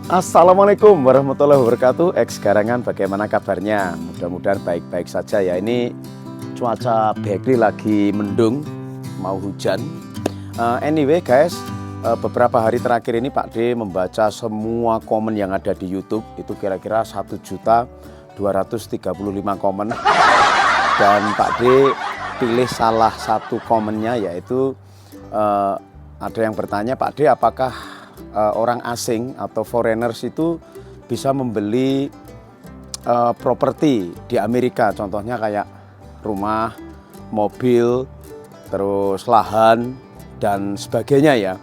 Assalamualaikum warahmatullahi wabarakatuh. Garangan, bagaimana kabarnya? Mudah-mudahan baik-baik saja ya. Ini cuaca Bekri lagi mendung, mau hujan. Anyway guys, beberapa hari terakhir ini Pak D membaca semua komen yang ada di YouTube. Itu kira-kira 1.235 komen. Dan Pak D pilih salah satu komennya, yaitu ada yang bertanya, Pak D, apakah orang asing atau foreigners itu bisa membeli properti di Amerika, contohnya kayak rumah, mobil, terus lahan dan sebagainya ya.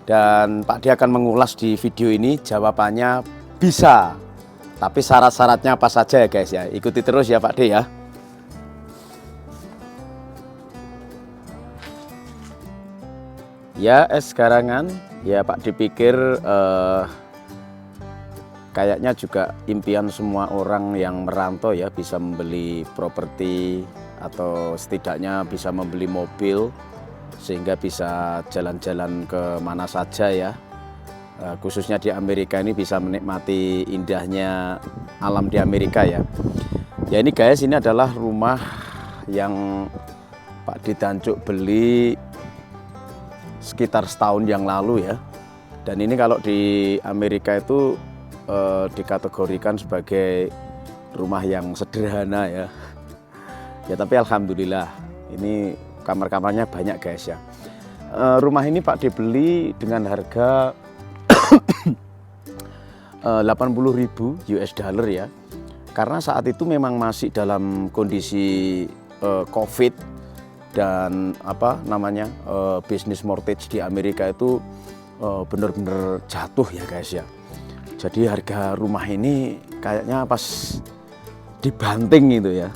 Dan Pak D akan mengulas di video ini. Jawabannya bisa, tapi syarat-syaratnya apa saja ya guys ya. Ikuti terus ya Pak D ya. Ya garangan, ya Pak dipikir kayaknya juga impian semua orang yang merantau ya, bisa membeli properti atau setidaknya bisa membeli mobil sehingga bisa jalan-jalan ke mana saja ya. Khususnya di Amerika ini bisa menikmati indahnya alam di Amerika ya. Ya ini guys, ini adalah rumah yang Pak Didancuk beli sekitar setahun yang lalu ya. Dan ini kalau di Amerika itu dikategorikan sebagai rumah yang sederhana ya. Ya tapi alhamdulillah ini kamar-kamarnya banyak guys ya. Rumah ini Pak dibeli dengan harga 80.000 US dollar ya. Karena saat itu memang masih dalam kondisi COVID. Dan bisnis mortgage di Amerika itu benar-benar jatuh ya guys ya. Jadi harga rumah ini kayaknya pas dibanting gitu ya.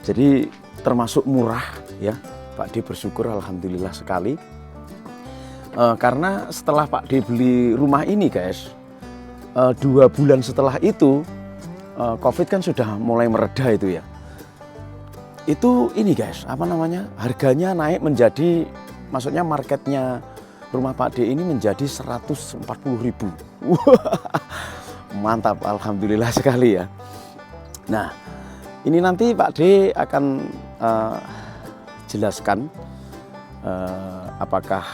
Jadi termasuk murah ya. Pak D bersyukur alhamdulillah sekali. Karena setelah Pak D beli rumah ini guys, 2 bulan setelah itu COVID kan sudah mulai mereda itu ya. Itu ini guys, harganya naik menjadi, maksudnya marketnya rumah Pak D ini menjadi 140.000. Mantap, alhamdulillah sekali ya. Nah, ini nanti Pak D akan jelaskan apakah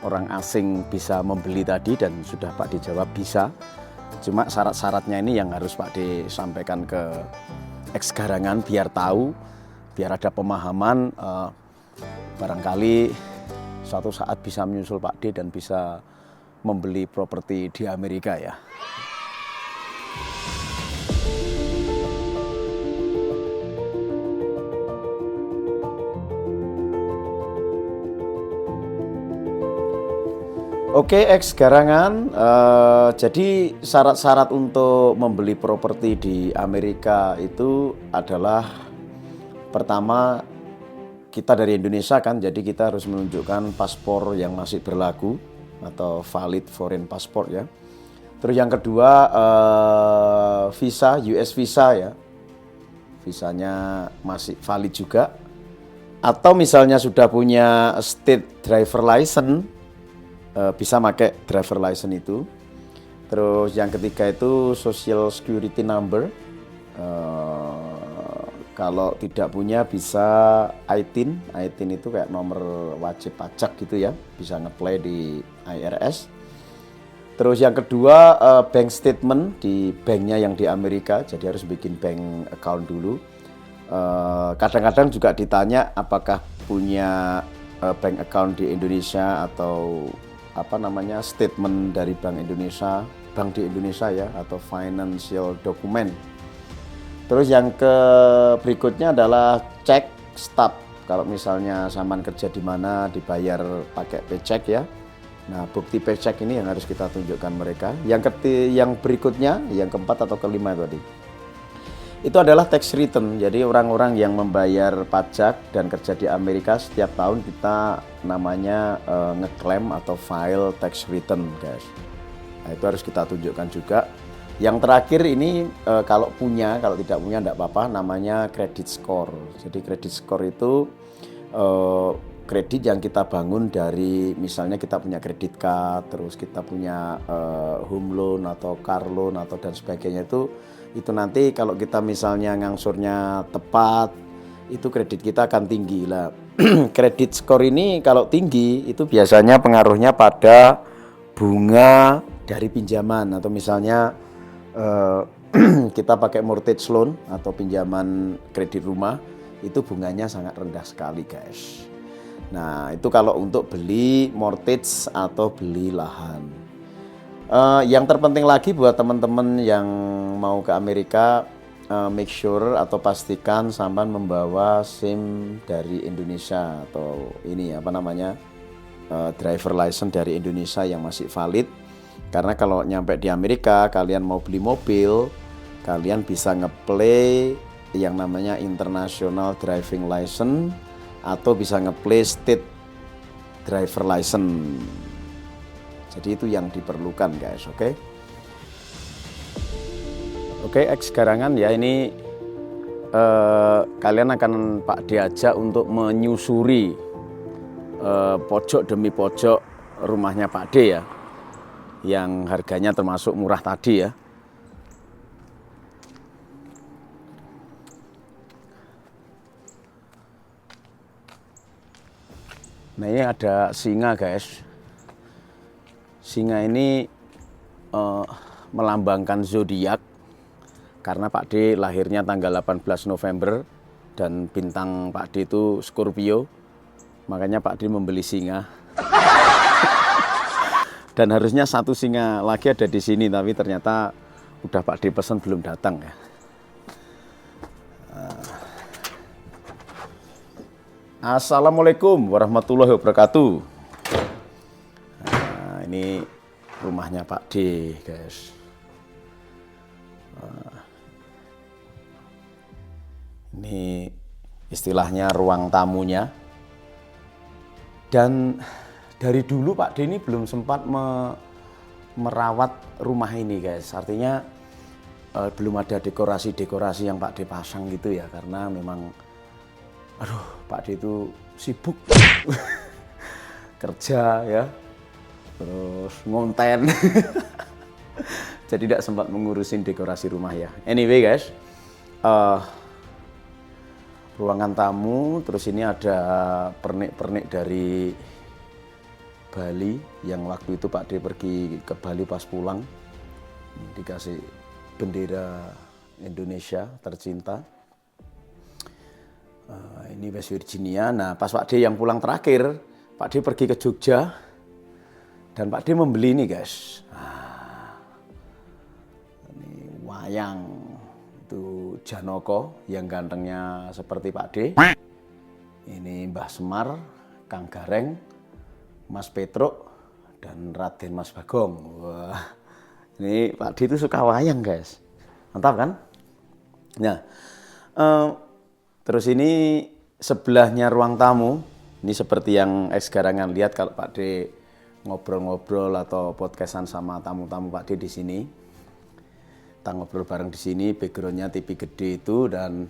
orang asing bisa membeli tadi, dan sudah Pak D jawab bisa. Cuma syarat-syaratnya ini yang harus Pak D sampaikan ke garangan biar tahu, biar ada pemahaman, barangkali suatu saat bisa menyusul Pak D dan bisa membeli properti di Amerika ya. Oke, garangan, jadi syarat-syarat untuk membeli properti di Amerika itu adalah, pertama, kita dari Indonesia kan, jadi kita harus menunjukkan paspor yang masih berlaku atau valid foreign passport ya. Terus yang kedua, visa, US visa ya, visanya masih valid juga. Atau misalnya sudah punya state driver license, bisa pakai driver license itu. Terus yang ketiga itu social security number. Kalau tidak punya bisa ITIN. ITIN itu kayak nomor wajib pajak gitu ya, bisa ngeplay di IRS. Terus yang kedua, bank statement di banknya yang di Amerika, jadi harus bikin bank account dulu. Kadang-kadang juga ditanya apakah punya bank account di Indonesia atau statement dari bank di Indonesia ya, atau financial document. Terus yang berikutnya adalah cek stub. Kalau misalnya sampean kerja di mana, dibayar pakai paycheck ya. Nah, bukti paycheck ini yang harus kita tunjukkan mereka. Yang berikutnya, yang keempat atau kelima tadi, itu adalah tax return. Jadi orang-orang yang membayar pajak dan kerja di Amerika, setiap tahun kita namanya ngeklaim atau file tax return guys. Nah, itu harus kita tunjukkan juga. Yang terakhir ini kalau punya, kalau tidak punya enggak apa-apa, namanya credit score. Jadi credit score itu kredit yang kita bangun dari misalnya kita punya kredit card, terus kita punya home loan atau car loan atau dan sebagainya itu nanti kalau kita misalnya ngangsurnya tepat itu kredit kita akan tinggi lah. Kredit skor ini kalau tinggi itu biasanya pengaruhnya pada bunga dari pinjaman atau misalnya kita pakai mortgage loan atau pinjaman kredit rumah itu bunganya sangat rendah sekali guys. Nah itu kalau untuk beli mortgage atau beli lahan. Yang terpenting lagi buat teman-teman yang mau ke Amerika, make sure atau pastikan sampan membawa SIM dari Indonesia atau ini apa namanya driver license dari Indonesia yang masih valid. Karena kalau nyampe di Amerika kalian mau beli mobil, kalian bisa ngeplay yang namanya international driving license atau bisa ngeplay state driver license. Jadi itu yang diperlukan guys, oke? Oke, ex garangan ya ini kalian akan Pak diajak untuk menyusuri pojok demi pojok rumahnya Pak D ya, yang harganya termasuk murah tadi ya. Nah ini ada singa guys. Singa ini melambangkan zodiak karena Pak D lahirnya tanggal 18 November dan bintang Pak D itu Scorpio. Makanya Pak D membeli singa. Dan harusnya satu singa lagi ada di sini tapi ternyata udah Pak D pesan belum datang ya. Assalamualaikum warahmatullahi wabarakatuh. Nah, ini rumahnya Pak D, guys. Ini istilahnya ruang tamunya. Dan dari dulu Pak D ini belum sempat merawat rumah ini, guys. Artinya belum ada dekorasi-dekorasi yang Pak D pasang gitu ya, karena memang aduh, Pak D itu sibuk kerja ya, terus ngonten, jadi tidak sempat mengurusin dekorasi rumah ya. Anyway guys, ruangan tamu, terus ini ada pernik-pernik dari Bali yang waktu itu Pak D pergi ke Bali pas pulang, dikasih bendera Indonesia tercinta. Ini West Virginia. Nah pas Pak D yang pulang terakhir, Pak D pergi ke Jogja dan Pak D membeli ini guys. Nah, ini wayang itu Janoko yang gantengnya seperti Pak D. Ini Mbah Semar, Kang Gareng, Mas Petruk dan Raden Mas Bagong. Wah, ini Pak D itu suka wayang guys, mantap kan? Nah. Terus ini sebelahnya ruang tamu, ini seperti yang ex garangan lihat kalau Pak D ngobrol-ngobrol atau podcastan sama tamu-tamu Pak D di sini. Kita ngobrol bareng di sini, backgroundnya TV gede itu, dan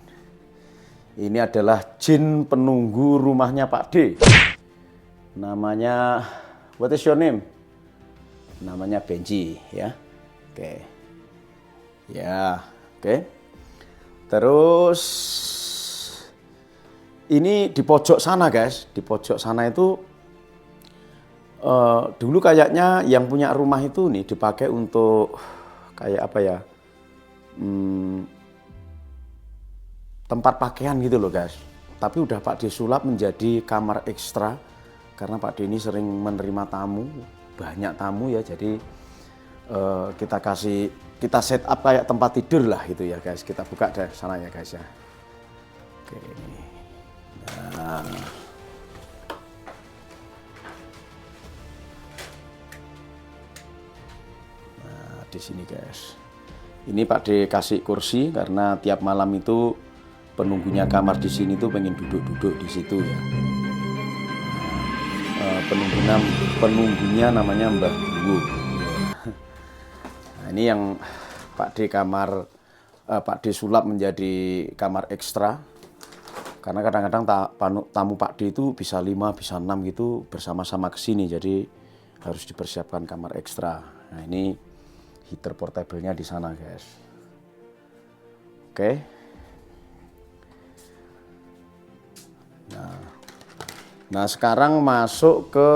ini adalah jin penunggu rumahnya Pak D. Namanya, what is your name? Namanya Benji ya. Oke. Ya, oke. Terus ini di pojok sana guys, di pojok sana itu dulu kayaknya yang punya rumah itu nih dipakai untuk kayak apa ya, tempat pakaian gitu loh guys. Tapi udah Pak D sulap menjadi kamar ekstra karena Pak D ini sering menerima tamu, banyak tamu ya. Jadi kita set up kayak tempat tidur lah gitu ya guys. Kita buka dari sana ya guys ya. Oke ini. Nah, di sini guys, ini Pak D kasih kursi karena tiap malam itu penunggunya kamar di sini tuh pengen duduk-duduk di situ ya. Penunggunya namanya Mbah Duwo. Nah, ini yang Pak D sulap menjadi kamar ekstra. Karena kadang-kadang tamu Pak D itu bisa 5, bisa 6 gitu bersama-sama ke sini. Jadi harus dipersiapkan kamar ekstra. Nah, ini heater portable-nya di sana, guys. Oke. Nah, sekarang masuk ke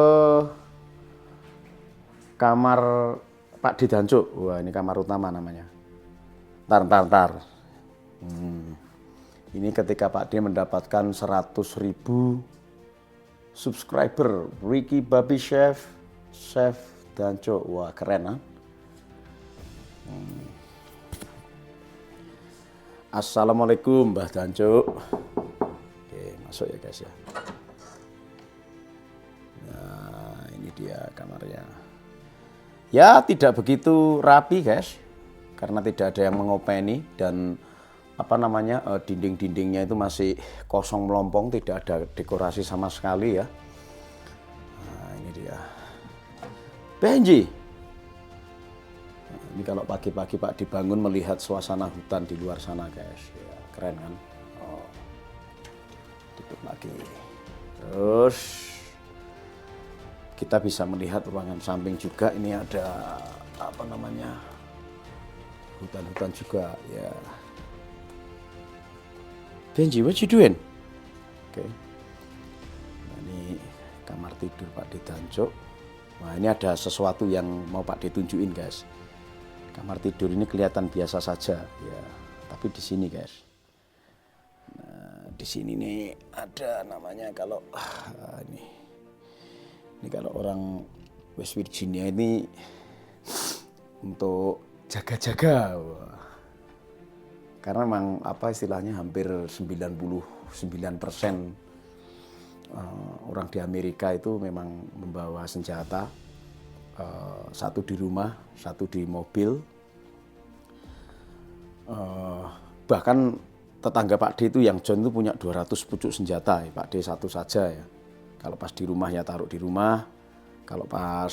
kamar Pak D Danco. Wah, ini kamar utama namanya. Ntar. Ini ketika Pak D mendapatkan 100.000 subscriber, Ricky Babi Chef Danco. Wah, keren, ha? Assalamualaikum Mbah Danco. Oke, masuk ya guys ya. Nah, ini dia kamarnya. Ya, tidak begitu rapi guys, karena tidak ada yang mengopeni dan dinding-dindingnya itu masih kosong melompong, tidak ada dekorasi sama sekali ya. Nah, ini dia. Benji. Nah, ini kalau pagi-pagi Pak dibangun melihat suasana hutan di luar sana guys. Ya, keren kan? Oh. Dikit lagi. Terus kita bisa melihat ruangan samping juga. Ini ada hutan-hutan juga ya. Benji, what you doing? Oke. Nah, ini kamar tidur Pak D Danco. Nah, ini ada sesuatu yang mau Pak D tunjukin guys. Kamar tidur ini kelihatan biasa saja ya, tapi di sini guys. Nah, di sini nih ada namanya kalau ini kalau orang West Virginia ini untuk jaga-jaga. Karena memang istilahnya hampir 99% orang di Amerika itu memang membawa senjata, satu di rumah, satu di mobil. Bahkan tetangga Pak D itu yang John itu punya 200 pucuk senjata, ya. Pak D satu saja ya. Kalau pas di rumah ya taruh di rumah, kalau pas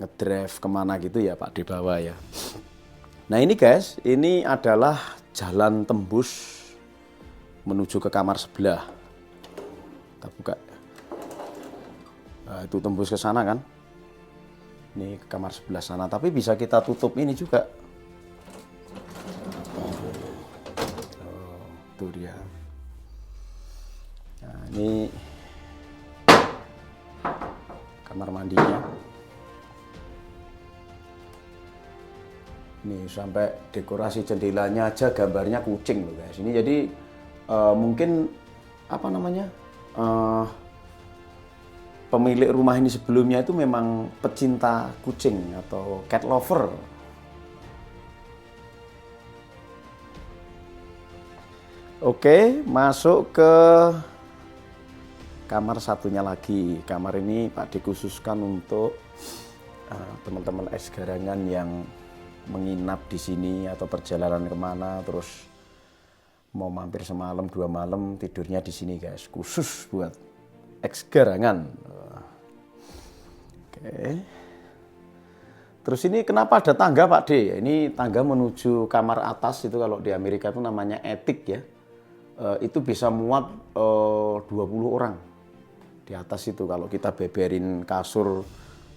ngedrive kemana gitu ya Pak D bawa ya. Nah ini guys, ini adalah jalan tembus menuju ke kamar sebelah. Kita buka. Nah, itu tembus ke sana kan. Ini ke kamar sebelah sana, tapi bisa kita tutup ini juga. Itu dia. Nah, ini kamar mandinya. Nih sampai dekorasi jendelanya aja gambarnya kucing loh guys. Ini jadi mungkin pemilik rumah ini sebelumnya itu memang pecinta kucing atau cat lover. Oke, masuk ke kamar satunya lagi. Kamar ini Pak dikhususkan untuk teman-teman es garangan yang menginap di sini atau perjalanan kemana, terus mau mampir semalam 2 malam tidurnya di sini guys, khusus buat eks garangan. Oke. Terus ini kenapa ada tangga Pak D? Ini tangga menuju kamar atas itu kalau di Amerika itu namanya attic ya. Itu bisa muat 20 orang di atas itu. Kalau kita beberin kasur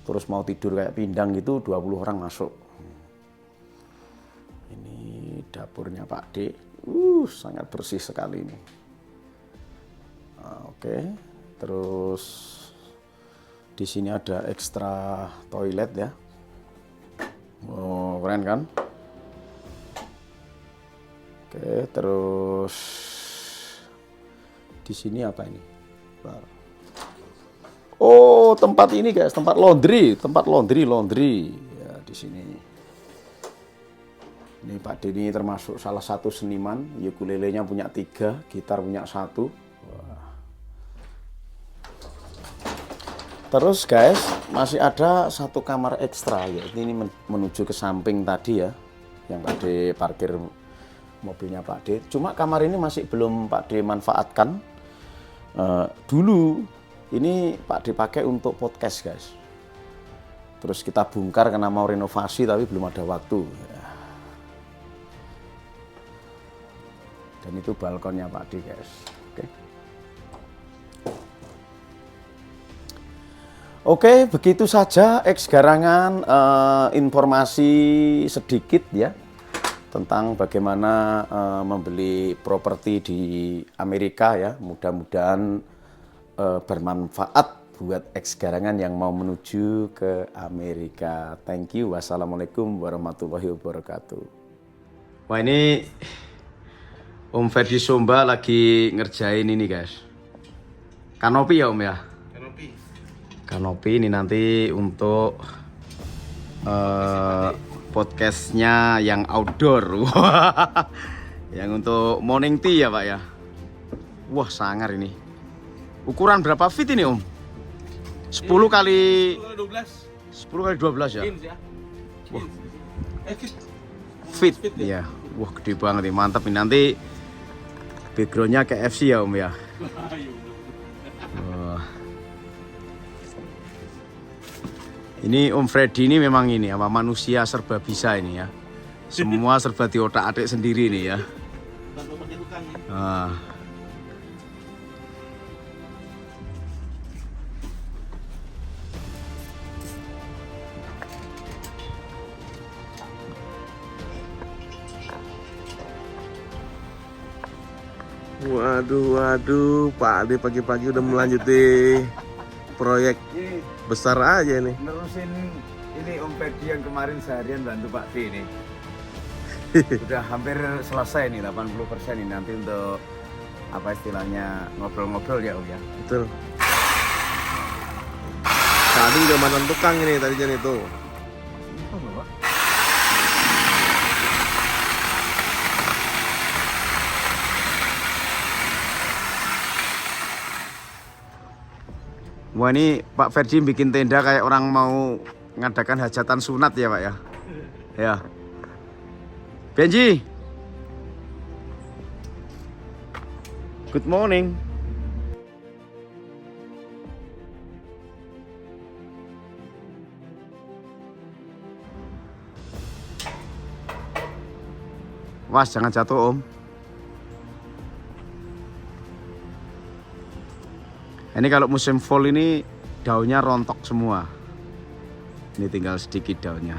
terus mau tidur kayak pindang gitu 20 orang masuk. Ini dapurnya Pak D, sangat bersih sekali ini. Oke, terus di sini ada ekstra toilet ya. Oh, keren kan? Oke, terus di sini apa ini? Oh, tempat ini guys, tempat laundry ya di sini. Ini Pak D ini termasuk salah satu seniman, ukulelenya punya 3, gitar punya 1. Wah. Terus guys, masih ada satu kamar ekstra, yaitu ini menuju ke samping tadi ya, yang Pak D parkir mobilnya Pak D. Cuma kamar ini masih belum Pak D manfaatkan. Dulu ini Pak D pakai untuk podcast guys. Terus kita bongkar karena mau renovasi tapi belum ada waktu. Dan Dan itu balkonnya Pak D, guys. Oke. Oke, begitu saja X Garangan, informasi sedikit ya tentang bagaimana membeli properti di Amerika ya. Mudah-mudahan bermanfaat buat X Garangan yang mau menuju ke Amerika. Thank you. Wassalamualaikum warahmatullahi wabarakatuh. Wah, ini Om Ferdi Somba lagi ngerjain ini, guys. Kanopi ya, Om ya? Kanopi ini nanti untuk podcastnya yang outdoor. Yang untuk morning tea ya Pak ya. Wah, sangar ini. Ukuran berapa feet ini Om? 10 kali 12 ya? Wah. Feet ya. Wah, gede banget nih, mantap ini. Nanti backgroundnya KFC ya Om ya. Wah. Ini Om Freddy ini memang ini apa manusia serba bisa ini ya. Semua serba diotak-atik sendiri nih ya. Nah. Waduh, Pak Ade pagi-pagi udah melanjuti proyek besar aja nih. Nerusin ini Om Ferdi yang kemarin seharian bantu Pak D ini. Udah hampir selesai nih, 80% ini nanti untuk apa istilahnya ngobrol-ngobrol ya Om ya. Betul. Tadi udah mantan tukang ini tadinya itu. Wah, ini Pak Ferdi bikin tenda kayak orang mau ngadakan hajatan sunat ya Pak ya. Ya. Benji. Good morning. Was, jangan jatuh Om. Ini kalau musim fall ini daunnya rontok semua. Ini tinggal sedikit daunnya.